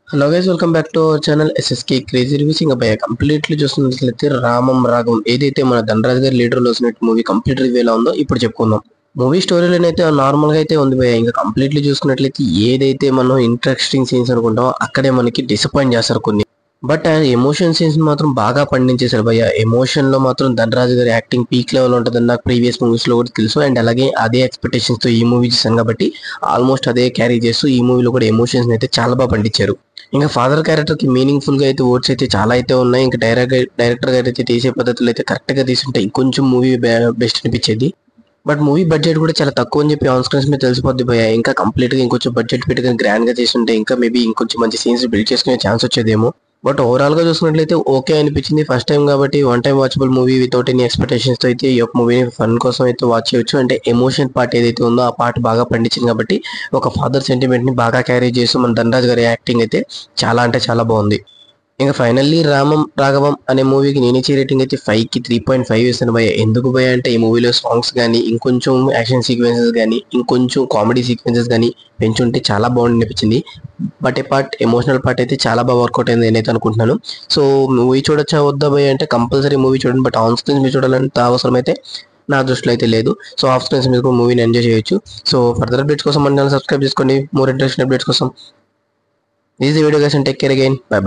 Hello guys, welcome back to our channel SSK crazy reviews. ఇంకా భయ completely చూస్తున్నట్లయితే రామం రాఘవం ఏదైతే మన ధనరాజ్ గారి లీడర్లో వచ్చినట్టు మూవీ కంప్లీట్ రివ్యూ ఎలా ఉందో ఇప్పుడు చెప్పుకుందాం. మూవీ స్టోరీలోనే అయితే నార్మల్గా అయితే ఉంది భయ. ఇంకా కంప్లీట్లీ చూసుకున్నట్లయితే ఏదైతే మనం ఇంట్రెస్టింగ్ సీన్స్ అనుకుంటామో అక్కడే మనకి డిసప్పాయింట్ చేస్తారు కొన్ని. బట్ ఎమోషన్ సీన్స్ మాత్రం బాగా పండించేశారు భయ్య. ఎమోషన్ లో మాత్రం ధనరాజ్ గారి యాక్టింగ్ పీక్ లెవెల్ ఉంటుందని నాకు ప్రీవియస్ మూవీస్ లో కూడా తెలుసు. అండ్ అలాగే అదే ఎక్స్పెక్టేషన్స్ తో ఈ మూవీ చేశాను కాబట్టి ఆల్మోస్ట్ అదే క్యారీ చేస్తూ ఈ మూవీలో కూడా ఎమోషన్స్ అయితే చాలా బాగా పండించారు. ఇంకా ఫాదర్ క్యారెక్టర్ కి మీనింగ్ఫుల్ గా అయితే వర్డ్స్ అయితే చాలా అయితే ఉన్నాయి. ఇంకా డైరెక్టర్ గారు అయితే తీసే పద్ధతులు అయితే కరెక్ట్ గా తీసుంటే ఇంకొంచెం మూవీ బెస్ట్ అనిపించేది. బట్ మూవీ బడ్జెట్ కూడా చాలా తక్కువ అని చెప్పి ఆన్ స్క్రీన్స్ మీద తెలిసిపోద్ది భయ. ఇంకా కంప్లీట్ గా ఇంకొంచెం బడ్జెట్ పెట్టుకుని గ్రాండ్ గా చేస్తుంటే ఇంకా మేబీ ఇంకొంచెం మంచి సీన్స్ బిల్డ్ చేసుకునే ఛాన్స్ వచ్చేదేమో. బట్ ఓవరాల్ గా చూసుకున్నట్లయితే ఓకే అనిపించింది. ఫస్ట్ టైం కాబట్టి one time watchable movie without any expectations తో అయితే ఈ యొక్క మూవీని ఫన్ కోసం అయితే వాచ్ చేయొచ్చు. అంటే ఎమోషన్ పార్ట్ ఏదైతే ఉందో ఆ పార్ట్ బాగా పండించింది కాబట్టి ఒక ఫాదర్ సెంటిమెంట్ ని బాగా క్యారీ చేస్తూ మన ధనరాజ్ గారి యాక్టింగ్ అయితే చాలా అంటే చాలా బాగుంది. ఇంకా ఫైనల్లీ రామం రాఘవం అనే మూవీకి నేను ఇచ్చే రేటింగ్ అయితే 5కి 3.5 ఇస్తాను భయ. ఎందుకు భయ అంటే ఈ మూవీలో సాంగ్స్ కానీ ఇంకొంచెం యాక్షన్ సీక్వెన్సెస్ కానీ ఇంకొంచెం కామెడీ సీక్వెన్సెస్ కానీ పెంచుంటే చాలా బాగుంది అనిపించింది. But A part emotional part అయితే చాలా బాగా వర్కౌట్ అయింది నేనైతే అనుకుంటున్నాను. సో మూవీ చూడొచ్చా వద్దా భయ అంటే కంపల్సరీ మూవీ చూడండి. బట్ ఆన్ స్క్రీన్స్ మీరు చూడాలంటే అవసరం అయితే నా దృష్టిలో అయితే లేదు. సో ఆఫ్ స్క్రీన్స్ మీరు కూడా మూవీని ఎంజాయ్ చేయొచ్చు. సో ఫర్దర్ అప్డేట్స్ కోసం మన ఛానల్ సబ్స్క్రైబ్ చేసుకోండి. మోర్ ఇంట్రెస్టింగ్ అప్డేట్స్ కోసం. This video guys and take care again. By.